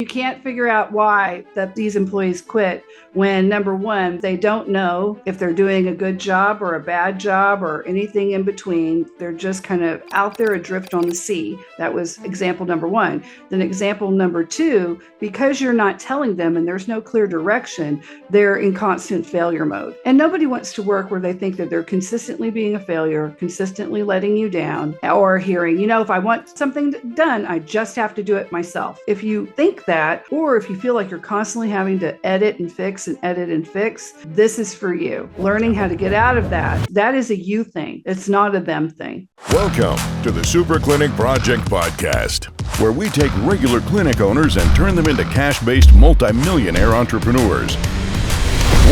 You can't figure out why that these employees quit when, number one, they don't know if they're doing a good job or a bad job or anything in between. They're just kind of out there adrift on the sea. That was example number one. Then example number two, because you're not telling them and there's no clear direction, they're in constant failure mode. And nobody wants to work where they think that they're consistently being a failure, consistently letting you down, or hearing, if I want something done, I just have to do it myself. If you think that, or if you feel like you're constantly having to edit and fix, this is for you. Learning how to get out of that is a you thing. It's not a them thing. Welcome to the Super Clinic Project Podcast, where we take regular clinic owners and turn them into cash-based multimillionaire entrepreneurs.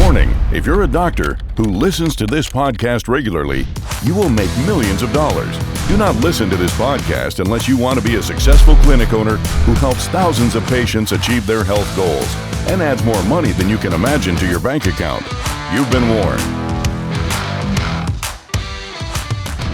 Warning, if you're a doctor who listens to this podcast regularly, you will make millions of dollars. Do not listen to this podcast unless you want to be a successful clinic owner who helps thousands of patients achieve their health goals and adds more money than you can imagine to your bank account. You've been warned.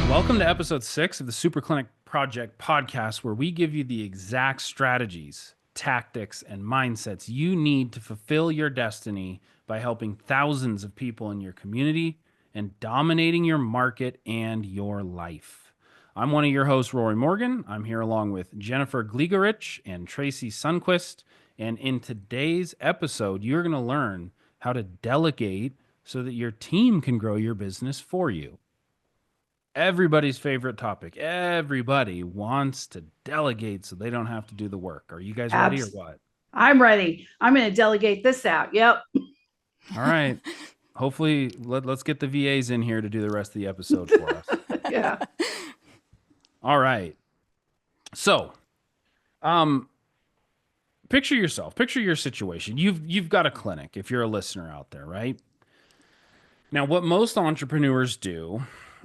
Welcome to episode 6 of the Super Clinic Project Podcast, where we give you the exact strategies, tactics, and mindsets you need to fulfill your destiny by helping thousands of people in your community and dominating your market and your life. I'm one of your hosts, Rory Morgan. I'm here along with Jennifer Gligoric and Tracey Sundkvist. And in today's episode, you're going to learn how to delegate so that your team can grow your business for you. Everybody's favorite topic. Everybody wants to delegate so they don't have to do the work. Are you guys ready or what? I'm ready. I'm going to delegate this out. Yep. All right. Hopefully, let's get the VAs in here to do the rest of the episode for us. Yeah. All right. So, picture yourself. Picture your situation. You've got a clinic if you're a listener out there, right? Now, what most entrepreneurs do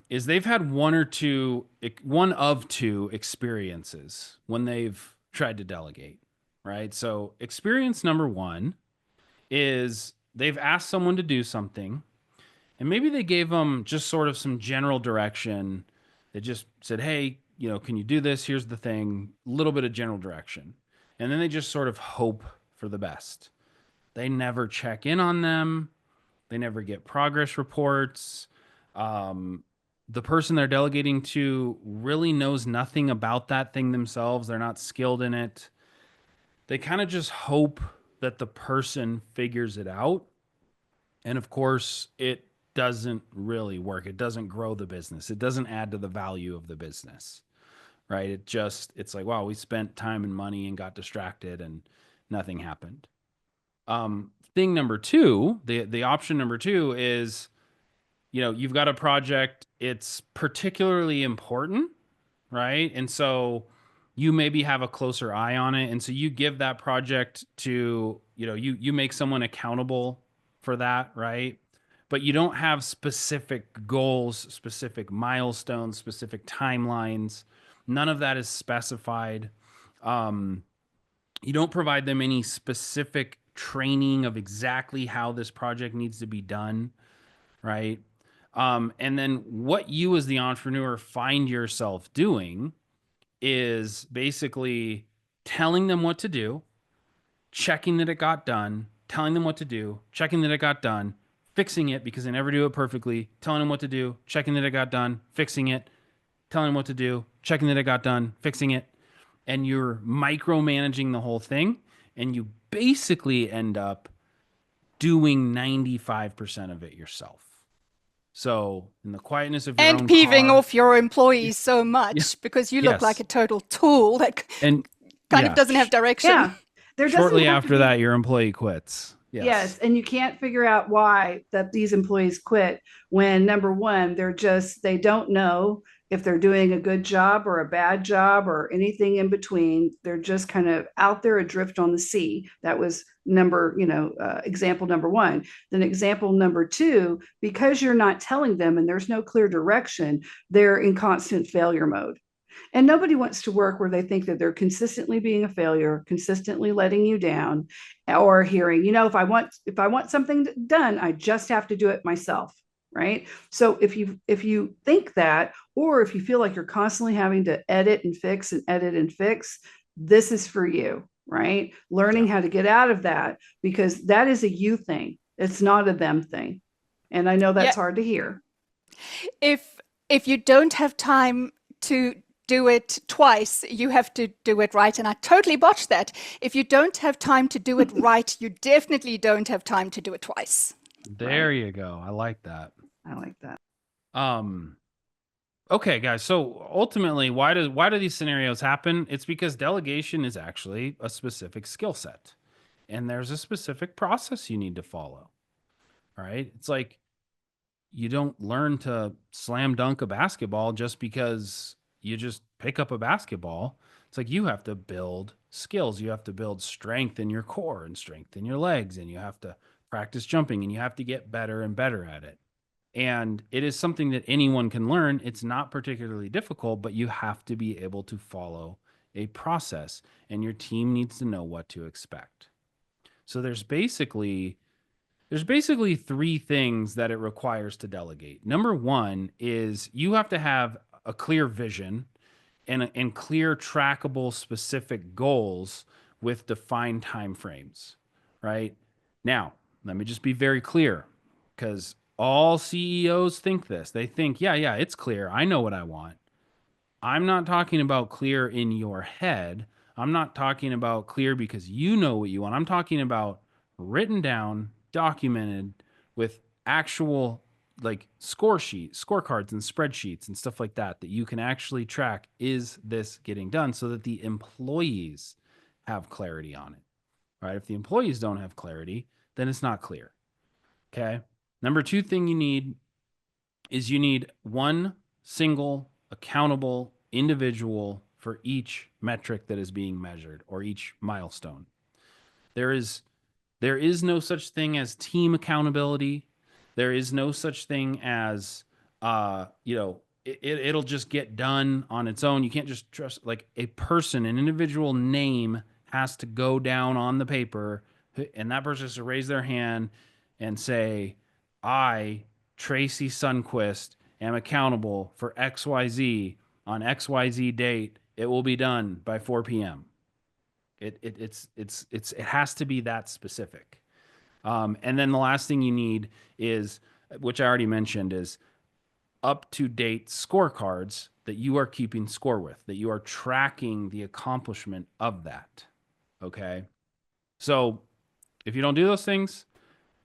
is they've had one of two experiences when they've tried to delegate, right? So, experience number one is they've asked someone to do something, and maybe they gave them just sort of some general direction. They just said, hey, can you do this? Here's the thing, a little bit of general direction. And then they just sort of hope for the best. They never check in on them. They never get progress reports. The person they're delegating to really knows nothing about that thing themselves. They're not skilled in it. They kind of just hope that the person figures it out. And of course, it doesn't really work. It doesn't grow the business. It doesn't add to the value of the business, right? It's like, wow, we spent time and money and got distracted and nothing happened. Thing number two, the option number two is, you've got a project, it's particularly important, right? And so you maybe have a closer eye on it. And so you give that project to, you make someone accountable for that, right? But you don't have specific goals, specific milestones, specific timelines. None of that is specified. You don't provide them any specific training of exactly how this project needs to be done, right? And then what you as the entrepreneur find yourself doing is basically telling them what to do, checking that it got done, telling them what to do, checking that it got done, fixing it because they never do it perfectly, telling them what to do, checking that it got done, fixing it, telling them what to do, checking that it got done, fixing it. And you're micromanaging the whole thing. And you basically end up doing 95% of it yourself. So in the quietness of your own peeving car, off your employees so much because you look like a total tool that kind of doesn't have direction. Yeah. Shortly after that, your employee quits. Yes. And you can't figure out why that these employees quit when, number one, they don't know if they're doing a good job or a bad job or anything in between. They're just kind of out there adrift on the sea. That was example number one. Then example number two, because you're not telling them and there's no clear direction, they're in constant failure mode. And nobody wants to work where they think that they're consistently being a failure, consistently letting you down, or hearing, if I want something done, I just have to do it myself. Right. So if you think that, or if you feel like you're constantly having to edit and fix, this is for you. right? Learning how to get out of that, because that is a you thing. It's not a them thing. And I know that's hard to hear. If you don't have time to do it twice, you have to do it right. And I totally botched that. If you don't have time to do it right, you definitely don't have time to do it twice. There you go. I like that. I like that. Okay, guys. So ultimately, why do these scenarios happen? It's because delegation is actually a specific skill set, and there's a specific process you need to follow. All right. It's like you don't learn to slam dunk a basketball just because you just pick up a basketball. It's like you have to build skills. You have to build strength in your core and strength in your legs, and you have to practice jumping, and you have to get better and better at it. And it is something that anyone can learn. It's not particularly difficult, but you have to be able to follow a process, and your team needs to know what to expect. So there's basically three things that it requires to delegate. Number one is you have to have a clear vision and clear, trackable, specific goals with defined timeframes, right? Now, let me just be very clear, because all CEOs think this. They think, yeah, it's clear. I know what I want. I'm not talking about clear in your head. I'm not talking about clear because you know what you want. I'm talking about written down, documented with actual like scorecards and spreadsheets and stuff like that you can actually track. Is this getting done, so that the employees have clarity on it, right? If the employees don't have clarity, then it's not clear. Okay. Number two thing you need is you need one single accountable individual for each metric that is being measured or each milestone. There is no such thing as team accountability. There is no such thing as, it'll just get done on its own. You can't just trust, like, a person, an individual name has to go down on the paper, and that person has to raise their hand and say, I, Tracey Sundkvist, am accountable for XYZ on XYZ date. It will be done by 4 p.m. It has to be that specific. And then the last thing you need is, which I already mentioned, is up-to-date scorecards that you are keeping score with, that you are tracking the accomplishment of that. Okay. So if you don't do those things,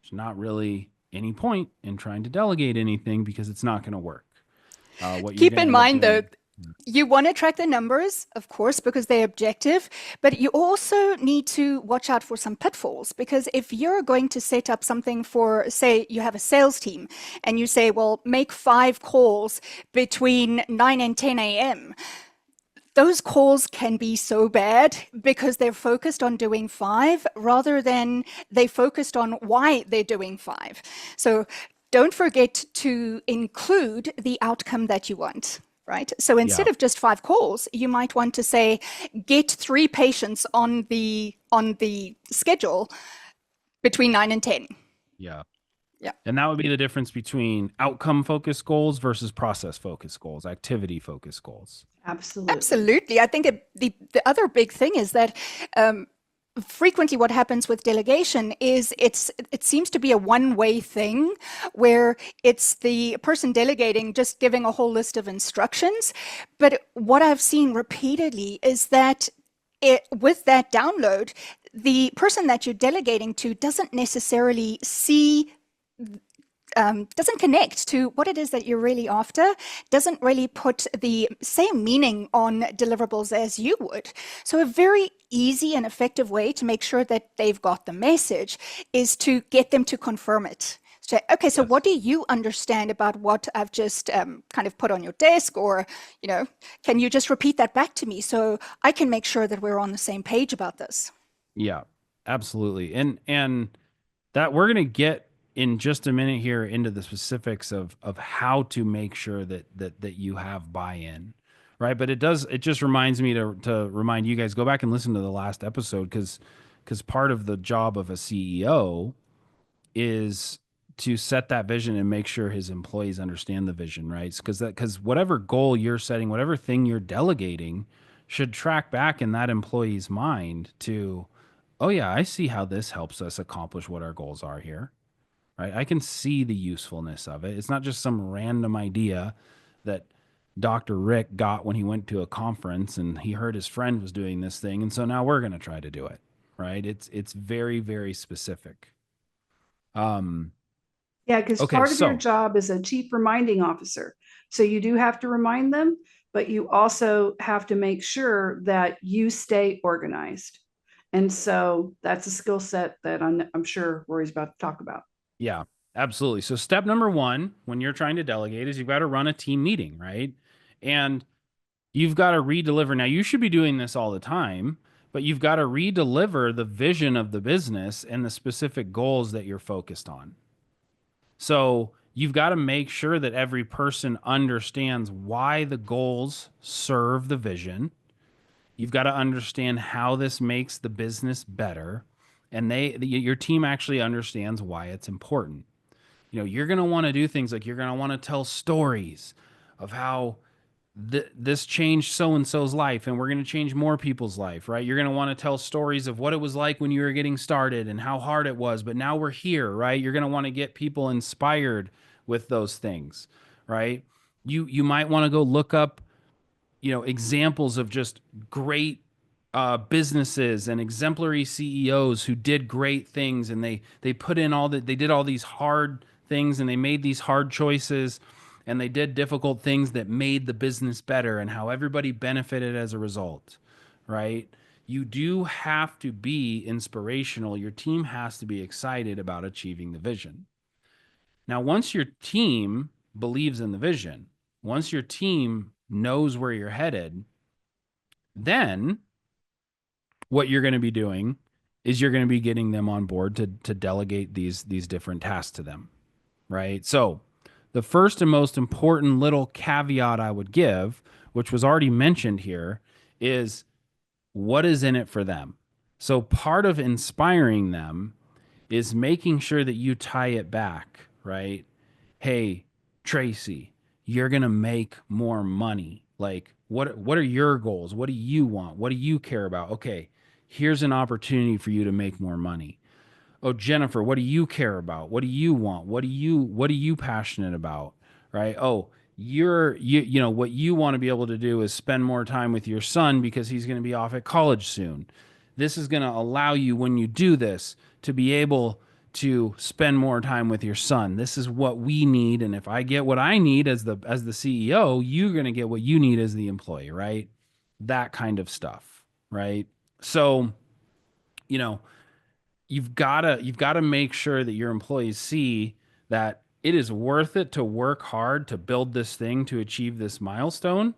there's not really any point in trying to delegate anything, because it's not going to work. Keep in mind, though, you want to track the numbers, of course, because they're objective, but you also need to watch out for some pitfalls, because if you're going to set up something for, say, you have a sales team and you say, well, make 5 calls between 9 and 10 a.m., those calls can be so bad because they're focused on doing 5 rather than they focused on why they're doing 5. So don't forget to include the outcome that you want, right? So instead of just 5 calls, you might want to say, get 3 patients on the schedule between 9 and 10. Yeah. Yeah. And that would be the difference between outcome-focused goals versus process-focused goals, activity-focused goals. Absolutely. I think the other big thing is that frequently what happens with delegation is it seems to be a one-way thing, where it's the person delegating just giving a whole list of instructions. But what I've seen repeatedly is that with that download, the person that you're delegating to doesn't necessarily see, doesn't connect to what it is that you're really after, doesn't really put the same meaning on deliverables as you would. So a very easy and effective way to make sure that they've got the message is to get them to confirm it. So, okay, so what do you understand about what I've just kind of put on your desk? Or, can you just repeat that back to me so I can make sure that we're on the same page about this? Yeah, absolutely. And that we're going to get in just a minute here into the specifics of how to make sure that you have buy-in, right? But it just reminds me to remind you guys, go back and listen to the last episode, because part of the job of a CEO is to set that vision and make sure his employees understand the vision, right? Because whatever goal you're setting, whatever thing you're delegating, should track back in that employee's mind to, oh yeah, I see how this helps us accomplish what our goals are here, right? I can see the usefulness of it. It's not just some random idea that Dr. Rick got when he went to a conference and he heard his friend was doing this thing, and so now we're going to try to do it, right? It's very, very specific. Yeah, because Okay, part of your so job is a chief reminding officer. So you do have to remind them, but you also have to make sure that you stay organized. And so that's a skill set that I'm sure Rory's about to talk about. yeah, absolutely. So step number one, when you're trying to delegate, is you've got to run a team meeting, right? And you've got to redeliver. Now, you should be doing this all the time, but you've got to redeliver the vision of the business and the specific goals that you're focused on. So you've got to make sure that every person understands why the goals serve the vision. You've got to understand how this makes the business better, and your team actually understands why it's important. You know, you're going to want to do things like you're going to want to tell stories of how this changed so and so's life, and we're going to change more people's life, right? You're going to want to tell stories of what it was like when you were getting started and how hard it was, but now we're here, right? You're going to want to get people inspired with those things, right? You might want to go look up, examples of just great businesses and exemplary CEOs who did great things, and they put in they did all these hard things, and they made these hard choices, and they did difficult things that made the business better, and how everybody benefited as a result, right? You do have to be inspirational. Your team has to be excited about achieving the vision. Now, once your team believes in the vision, once your team knows where you're headed, then what you're going to be doing is you're going to be getting them on board to delegate these different tasks to them, right? So the first and most important little caveat I would give, which was already mentioned here, is what is in it for them. So part of inspiring them is making sure that you tie it back, right? Hey, Tracey, you're going to make more money. Like, what are your goals? What do you want? What do you care about? Okay, here's an opportunity for you to make more money. Oh, Jennifer, what do you care about? What do you want? What are you passionate about? Right? Oh, what you want to be able to do is spend more time with your son because he's going to be off at college soon. This is going to allow you, when you do this, to be able to spend more time with your son. This is what we need, and if I get what I need as the CEO, you're going to get what you need as the employee, right? That kind of stuff, right? So, you've got to make sure that your employees see that it is worth it to work hard to build this thing to achieve this milestone,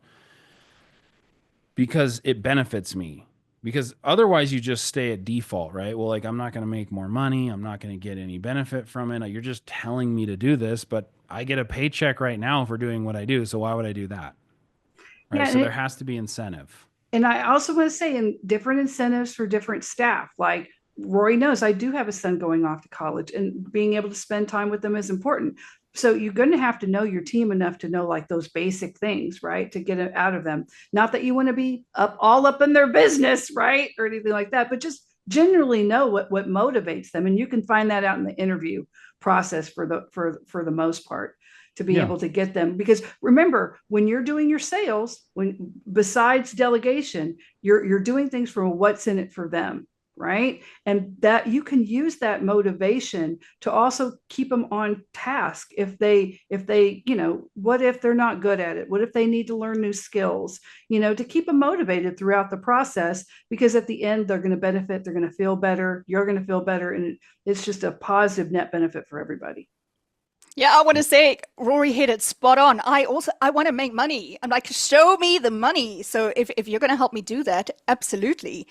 because it benefits me. Because otherwise you just stay at default, right? Well, like, I'm not going to make more money. I'm not going to get any benefit from it. You're just telling me to do this, but I get a paycheck right now for doing what I do. So why would I do that? Right. Yeah, So there has to be incentive. And I also want to say, in different incentives for different staff, like Rory knows I do have a son going off to college, and being able to spend time with them is important. So you're going to have to know your team enough to know like those basic things, right? To get it out of them. Not that you want to be all up in their business, right? Or anything like that, but just generally know what motivates them. And you can find that out in the interview process for the most part, to be able to get them. Because remember, when you're doing your sales, when besides delegation, you're doing things for what's in it for them, right? And that you can use that motivation to also keep them on task. If they, what if they're not good at it? What if they need to learn new skills, to keep them motivated throughout the process, because at the end, they're going to benefit, they're going to feel better, you're going to feel better. And it's just a positive net benefit for everybody. Yeah, I want to say Rory hit it spot on. I want to make money. I'm like, show me the money. So if you're going to help me do that, absolutely.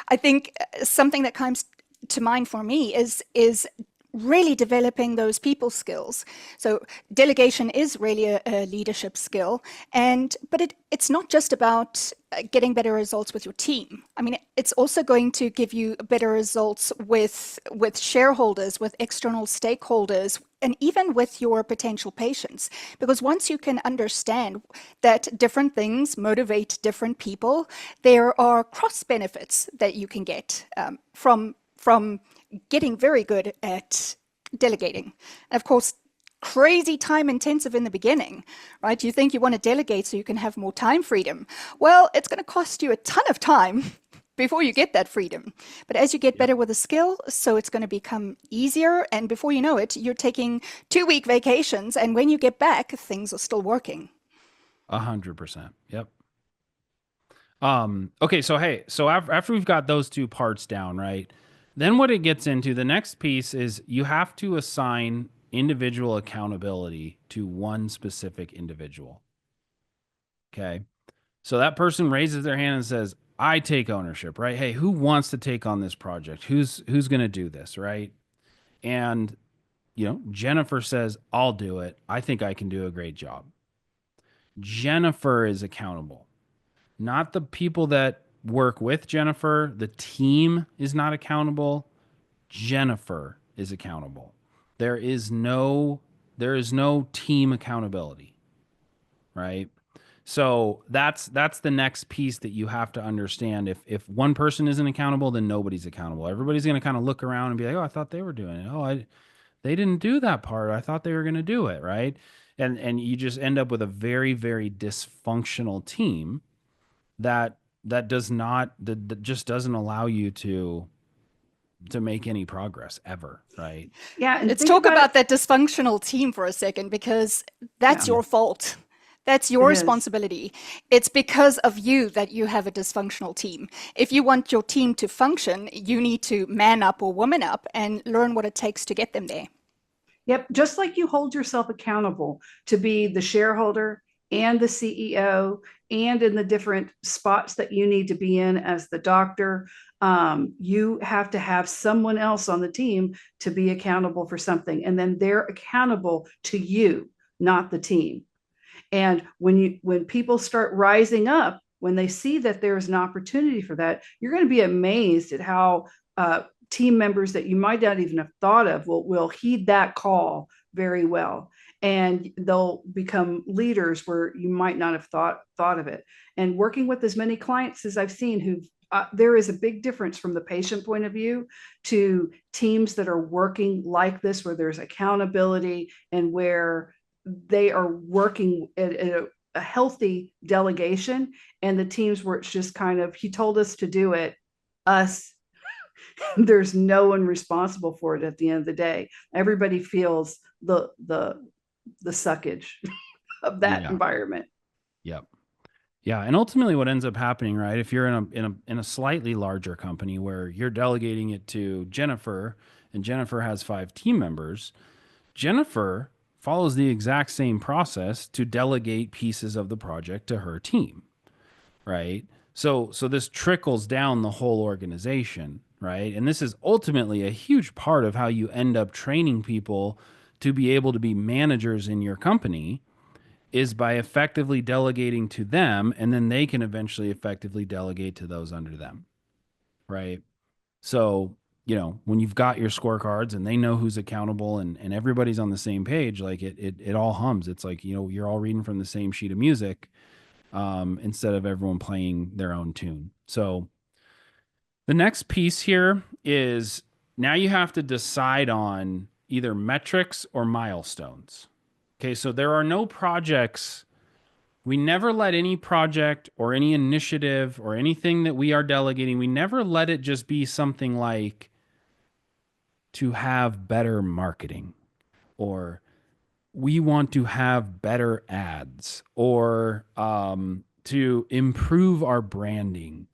I think something that comes to mind for me is really developing those people skills. So delegation is really a leadership skill, but it's not just about getting better results with your team. I mean, it's also going to give you better results with shareholders, with external stakeholders, and even with your potential patients, because once you can understand that different things motivate different people, there are cross benefits that you can get from getting very good at delegating. And of course, crazy time intensive in the beginning, right? You think you want to delegate so you can have more time freedom. Well, it's going to cost you a ton of time before you get that freedom. But as you get better with a skill, so it's going to become easier. And before you know it, you're taking 2-week vacations. And when you get back, things are still working. 100%. Yep. Okay. So after we've got those two parts down, right? Then what it gets into, the next piece is you have to assign individual accountability to one specific individual. Okay. So that person raises their hand and says, I take ownership, right? Hey, who wants to take on this project? Who's going to do this, right? And, Jennifer says, I'll do it. I think I can do a great job. Jennifer is accountable, not the people that work with Jennifer. The team is not accountable. Jennifer is accountable. There is no team accountability, right? So that's the next piece that you have to understand. If one person isn't accountable, then nobody's accountable. Everybody's going to kind of look around and be like, oh, I thought they were doing it. Oh, they didn't do that part. I thought they were going to do it, right? And you just end up with a very, very dysfunctional team that just doesn't allow you to make any progress ever, right? Yeah. And let's talk about that dysfunctional team for a second, because that's your fault. That's your responsibility. It's because of you that you have a dysfunctional team. If you want your team to function, you need to man up or woman up and learn what it takes to get them there. Yep. Just like you hold yourself accountable to be the shareholder and the CEO and in the different spots that you need to be in as the doctor, you have to have someone else on the team to be accountable for something. And then they're accountable to you, not the team. And when people start rising up, when they see that there's an opportunity for that, you're going to be amazed at how team members that you might not even have thought of will heed that call very well. And they'll become leaders where you might not have thought of it. And working with as many clients as I've seen who've there is a big difference from the patient point of view to teams that are working like this, where there's accountability and where they are working at a healthy delegation, and the teams where it's just kind of, he told us to do it, us. There's no one responsible for it at the end of the day. Everybody feels the suckage of that environment. Yep. Yeah. And ultimately what ends up happening, right? If you're in a slightly larger company where you're delegating it to Jennifer and Jennifer has 5 team members, Jennifer follows the exact same process to delegate pieces of the project to her team, right? So this trickles down the whole organization, right? And this is ultimately a huge part of how you end up training people to be able to be managers in your company, is by effectively delegating to them, and then they can eventually effectively delegate to those under them, right? So, when you've got your scorecards and they know who's accountable and everybody's on the same page, like it all hums. It's like, you're all reading from the same sheet of music, instead of everyone playing their own tune. So the next piece here is now you have to decide on either metrics or milestones. Okay, so there are no projects. We never let any project or any initiative or anything that we are delegating, we never let it just be something like to have better marketing, or we want to have better ads, or to improve our branding,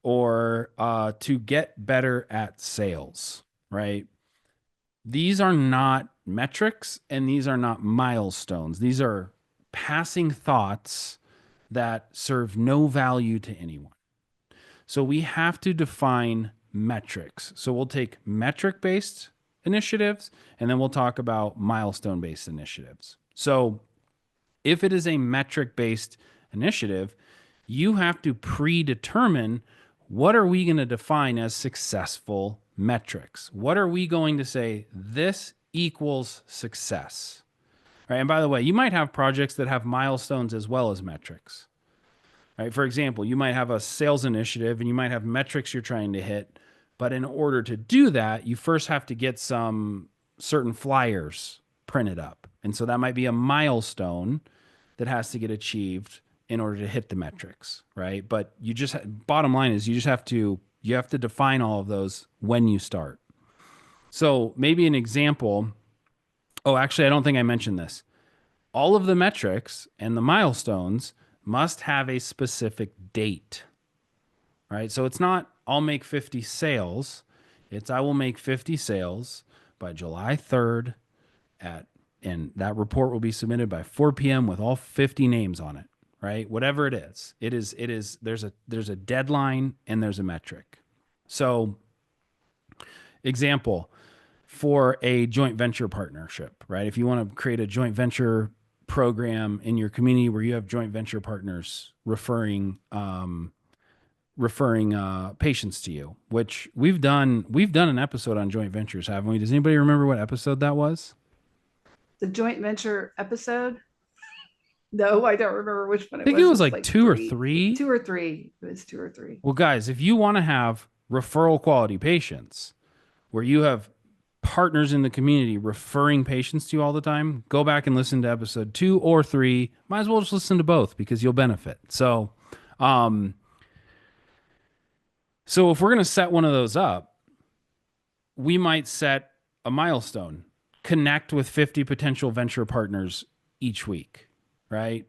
or to get better at sales, right? These are not metrics and these are not milestones. These are passing thoughts that serve no value to anyone. So we have to define metrics. So we'll take metric-based initiatives and then we'll talk about milestone-based initiatives. So if it is a metric-based initiative, you have to predetermine what are we going to define as successful metrics. What are we going to say, this equals success. Right? And by the way, you might have projects that have milestones as well as metrics. Right? For example, you might have a sales initiative and you might have metrics you're trying to hit. But in order to do that, you first have to get some certain flyers printed up. And so that might be a milestone that has to get achieved in order to hit the metrics, right? But you just, bottom line is you have to define all of those when you start. So maybe an example, oh, actually, I don't think I mentioned this. All of the metrics and the milestones must have a specific date, right? So it's not, I'll make 50 sales. It's, I will make 50 sales by July 3rd and that report will be submitted by 4 p.m. with all 50 names on it, right? Whatever it is, there's a deadline and there's a metric. So example, for a joint venture partnership, right? If you want to create a joint venture program in your community where you have joint venture partners referring patients to you, which we've done an episode on joint ventures, haven't we? Does anybody remember what episode that was? The joint venture episode? No, I don't remember which one it was. I think it was like two or three. Two or three. It was 2 or 3. Well, guys, if you want to have referral quality patients where you have partners in the community referring patients to you all the time, go back and listen to episode 2 or 3. Might as well just listen to both because you'll benefit. So if we're going to set one of those up, we might set a milestone, connect with 50 potential venture partners each week, right?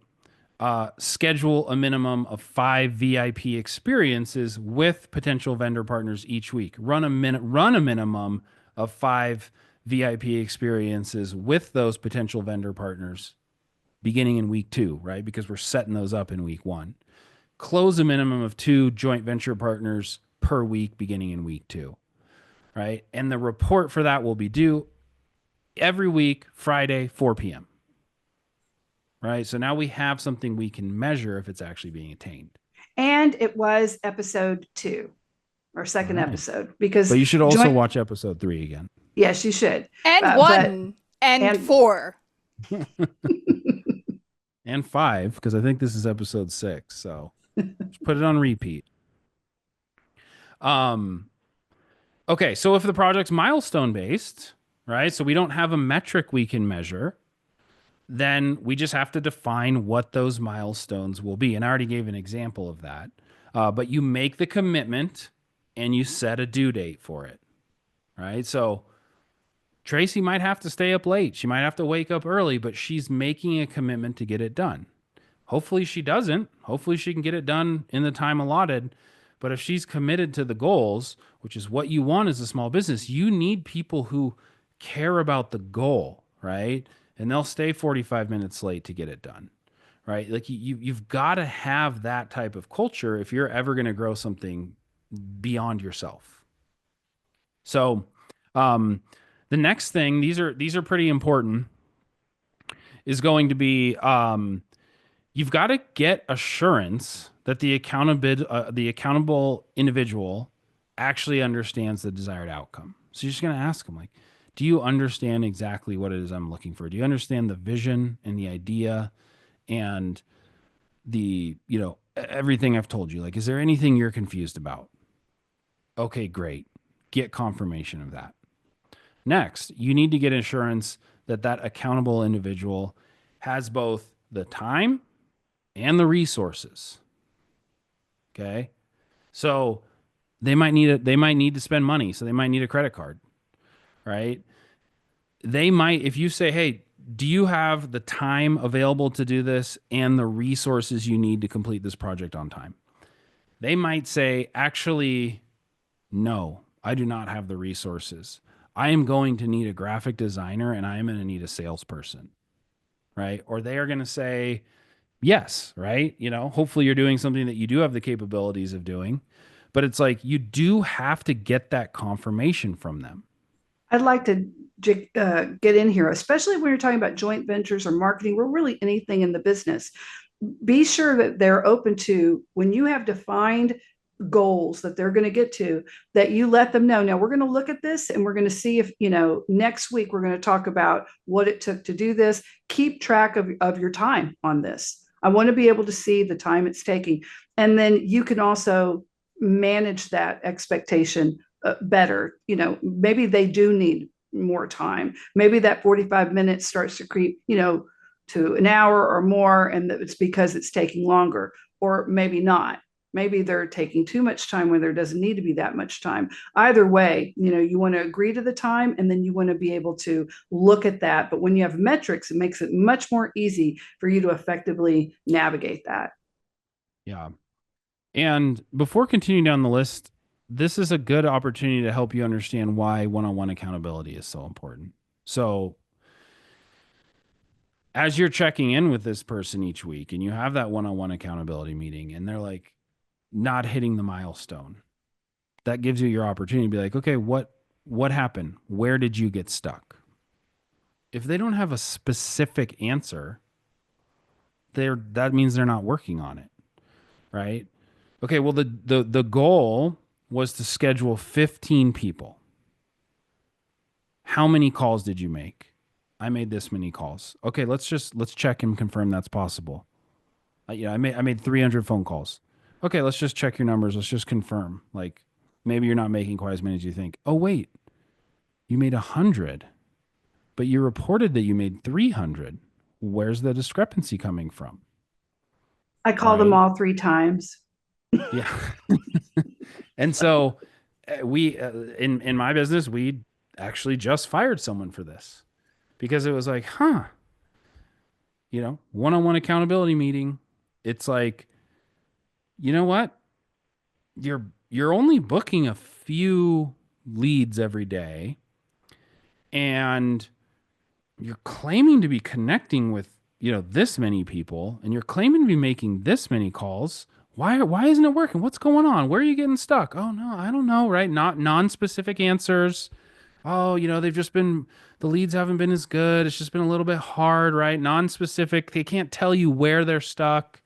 Schedule a minimum of 5 VIP experiences with potential vendor partners each week. Run a minimum of 5 VIP experiences with those potential vendor partners beginning in week 2, right? Because we're setting those up in week 1. Close a minimum of 2 joint venture partners per week beginning in week 2, right? And the report for that will be due every week, Friday, 4 p.m. Right? So now we have something we can measure if it's actually being attained. And it was episode 2 or second episode because. But you should also watch episode 3 again. Yes, you should. And 1 and 4. And 5, because I think this is episode 6. So just put it on repeat. Okay, so if the project's milestone based, right? So we don't have a metric we can measure, then we just have to define what those milestones will be. And I already gave an example of that. But you make the commitment and you set a due date for it, right? So Tracey might have to stay up late. She might have to wake up early, but she's making a commitment to get it done. Hopefully she doesn't. Hopefully she can get it done in the time allotted. But if she's committed to the goals, which is what you want as a small business, you need people who care about the goal, right? And they'll stay 45 minutes late to get it done, right? Like you've got to have that type of culture if you're ever going to grow something beyond yourself. So the next thing, these are pretty important, is going to be you've got to get assurance that the accountable individual actually understands the desired outcome. So you're just going to ask them, like, do you understand exactly what it is I'm looking for? Do you understand the vision and the idea and the, everything I've told you? Like, is there anything you're confused about? Okay, great. Get confirmation of that. Next, you need to get assurance that that accountable individual has both the time and the resources. Okay. So they might need to spend money. So they might need a credit card, right? They might, if you say, hey, do you have the time available to do this and the resources you need to complete this project on time? They might say, actually, no, I do not have the resources. I am going to need a graphic designer and I am going to need a salesperson, right? Or they are going to say, yes, right? Hopefully you're doing something that you do have the capabilities of doing, but it's like, you do have to get that confirmation from them. I'd like to get in here, especially when you're talking about joint ventures or marketing, or really anything in the business. Be sure that they're open to, when you have defined goals that they're going to get to, that you let them know, now we're going to look at this and we're going to see if, next week we're going to talk about what it took to do this. Keep track of your time on this. I want to be able to see the time it's taking. And then you can also manage that expectation better. Maybe they do need more time. Maybe that 45 minutes starts to creep, to an hour or more, and it's because it's taking longer, or maybe not. Maybe they're taking too much time when there doesn't need to be that much time. Either way, you want to agree to the time, and then you want to be able to look at that. But when you have metrics, it makes it much more easy for you to effectively navigate that. Yeah. And before continuing down the list, this is a good opportunity to help you understand why one-on-one accountability is so important. So as you're checking in with this person each week and you have that one-on-one accountability meeting and they're like not hitting the milestone, that gives you your opportunity to be like, okay, what happened? Where did you get stuck? If they don't have a specific answer, that means they're not working on it, right? Okay, well, the goal was to schedule 15 people. How many calls did you make? I made this many calls. Okay, let's check and confirm that's possible. I made 300 phone calls. Okay, let's just check your numbers. Let's just confirm. Like, maybe you're not making quite as many as you think. Oh, wait, you made 100, but you reported that you made 300. Where's the discrepancy coming from? I call them all 3 times. Yeah. And so we, in my business, we actually just fired someone for this because it was like, one-on-one accountability meeting. It's like, you know what? You're only booking a few leads every day, and you're claiming to be connecting with, this many people, and you're claiming to be making this many calls. Why isn't it working? What's going on? Where are you getting stuck? Oh no, I don't know, right? Not non-specific answers. Oh, the leads haven't been as good. It's just been a little bit hard, right? Non-specific. They can't tell you where they're stuck,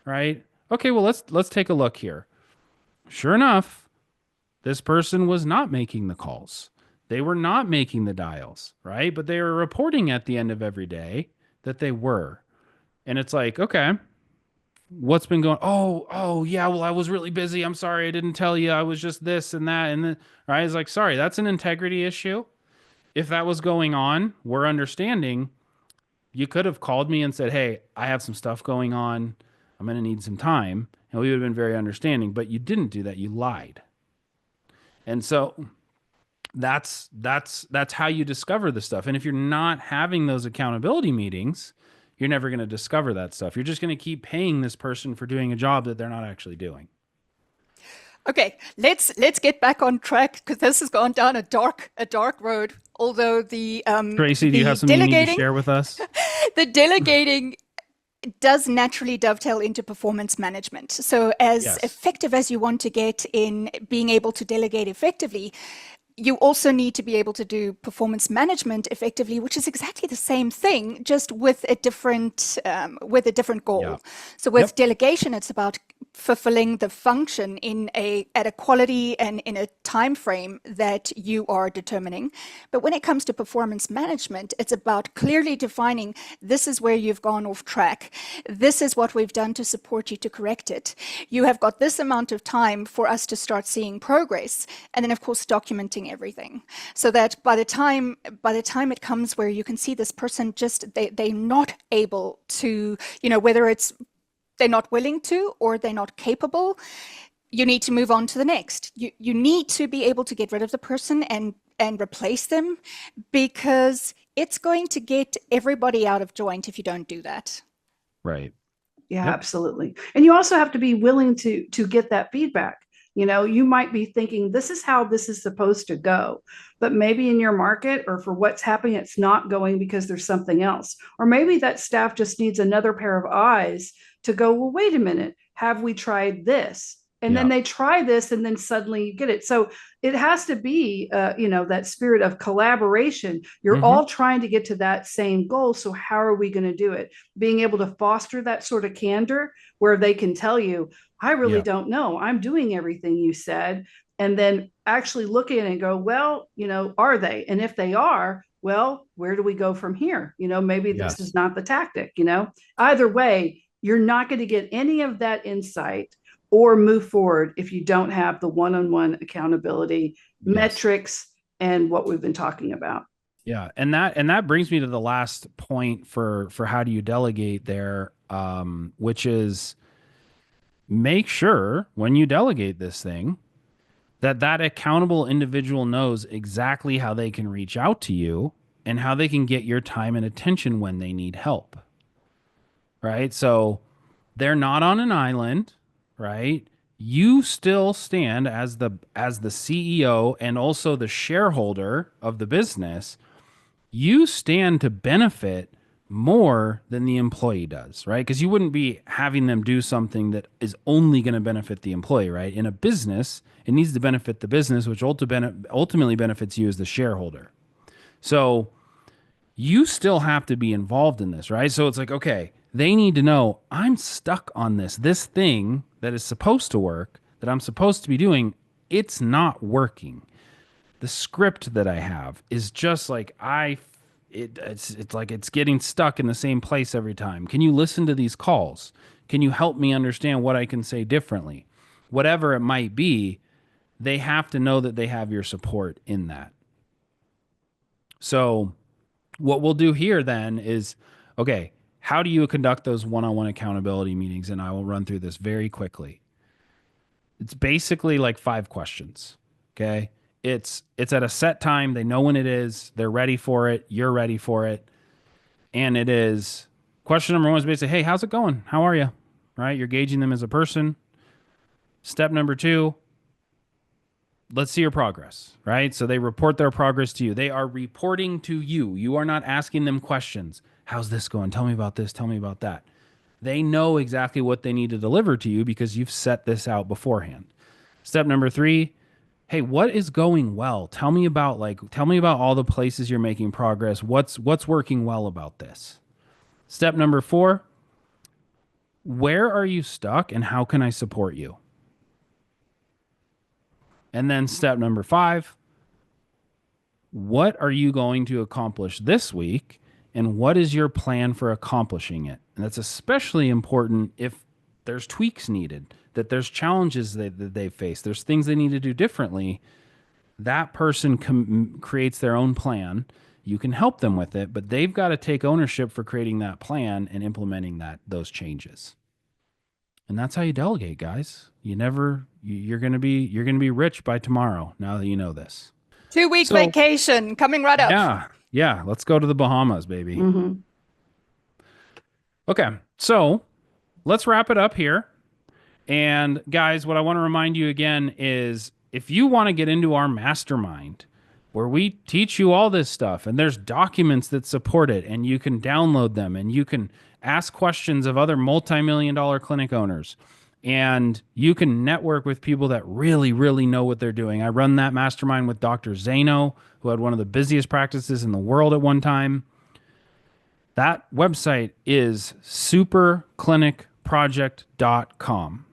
right? Okay, well, let's take a look here. Sure enough, this person was not making the calls. They were not making the dials, right? But they were reporting at the end of every day that they were. And it's like, okay, what's been going? Oh, yeah. Well, I was really busy. I'm sorry. I didn't tell you. I was just this and that. And then, right. It's like, sorry, that's an integrity issue. If that was going on, we're understanding. You could have called me and said, hey, I have some stuff going on. I'm going to need some time. And we would have been very understanding, but you didn't do that. You lied. And so that's how you discover the stuff. And if you're not having those accountability meetings, you're never going to discover that stuff. You're just going to keep paying this person for doing a job that they're not actually doing. Okay, let's get back on track because this has gone down a dark road. Although the Tracey, do you have something you need to share with us? The delegating does naturally dovetail into performance management. So as effective as you want to get in being able to delegate effectively, you also need to be able to do performance management effectively, which is exactly the same thing, just with a different goal. Yeah. So with delegation, it's about fulfilling the function at a quality and in a time frame that you are determining. But when it comes to performance management, it's about clearly defining this is where you've gone off track. This is what we've done to support you to correct it. You have got this amount of time for us to start seeing progress, and then of course documenting everything, so that by the time it comes where you can see this person just they're not able to, whether it's they're not willing to or they're not capable, you need to move on to the next. You need to be able to get rid of the person and replace them, because it's going to get everybody out of joint if you don't do that. Right. Yeah, absolutely. And you also have to be willing to get that feedback. You might be thinking, this is how this is supposed to go, but maybe in your market or for what's happening, it's not going because there's something else. Or maybe that staff just needs another pair of eyes to go, well, wait a minute, have we tried this? And then they try this and then suddenly you get it. So it has to be, that spirit of collaboration. You're all trying to get to that same goal. So how are we going to do it? Being able to foster that sort of candor where they can tell you, I really don't know. I'm doing everything you said. And then actually look at it and go, well, are they? And if they are, well, where do we go from here? Maybe this is not the tactic, Either way, you're not going to get any of that insight or move forward if you don't have the one-on-one accountability metrics and what we've been talking about. Yeah. And that brings me to the last point for how do you delegate there, which is make sure when you delegate this thing that accountable individual knows exactly how they can reach out to you and how they can get your time and attention when they need help. Right? So they're not on an island, right? You still stand as the CEO and also the shareholder of the business. You stand to benefit more than the employee does, right? Because you wouldn't be having them do something that is only going to benefit the employee, right? In a business, it needs to benefit the business, which ultimately benefits you as the shareholder. So you still have to be involved in this, right? So it's like, okay, they need to know I'm stuck on this thing that is supposed to work, that I'm supposed to be doing. It's not working. The script that I have is just like it's like it's getting stuck in the same place every time. Can you listen to these calls? Can you help me understand what I can say differently? Whatever it might be, they have to know that they have your support in that. So what we'll do here then is, okay, how do you conduct those one-on-one accountability meetings? And I will run through this very quickly. It's basically like 5 questions, okay? It's at a set time. They know when it is. They're ready for it. You're ready for it. And it is, question number 1 is basically, hey, how's it going? How are you? Right? You're gauging them as a person. Step number 2, let's see your progress, right? So they report their progress to you. They are reporting to you. You are not asking them questions. How's this going? Tell me about this. Tell me about that. They know exactly what they need to deliver to you because you've set this out beforehand. Step number 3, hey, what is going well? Tell me about all the places you're making progress. What's working well about this? Step number 4, where are you stuck and how can I support you? And then step number 5, what are you going to accomplish this week and what is your plan for accomplishing it? And that's especially important if there's tweaks needed, that there's challenges that they face, there's things they need to do differently. That person creates their own plan. You can help them with it, but they've got to take ownership for creating that plan and implementing those changes. And that's how you delegate, guys. You're going to be rich by tomorrow. Now that you know this. 2-week vacation coming right up. Yeah. Let's go to the Bahamas, baby. Mm-hmm. Okay. So let's wrap it up here. And guys, what I want to remind you again is if you want to get into our mastermind where we teach you all this stuff and there's documents that support it and you can download them and you can ask questions of other multi-million-dollar clinic owners and you can network with people that really, really know what they're doing. I run that mastermind with Dr. Zano, who had one of the busiest practices in the world at one time. That website is superclinicproject.com.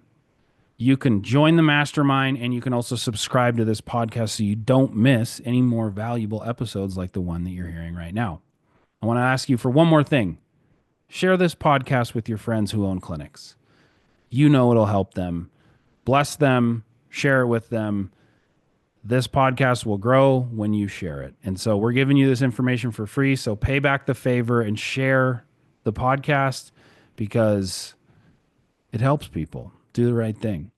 You can join the mastermind and you can also subscribe to this podcast so you don't miss any more valuable episodes like the one that you're hearing right now. I want to ask you for one more thing. Share this podcast with your friends who own clinics. You know it'll help them. Bless them. Share it with them. This podcast will grow when you share it. And so we're giving you this information for free. So pay back the favor and share the podcast because it helps people do the right thing.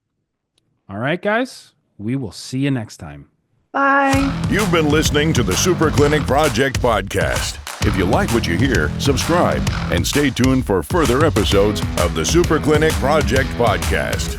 All right, guys, we will see you next time. Bye. You've been listening to the Super Clinic Project podcast. If you like what you hear, subscribe and stay tuned for further episodes of the Super Clinic Project podcast.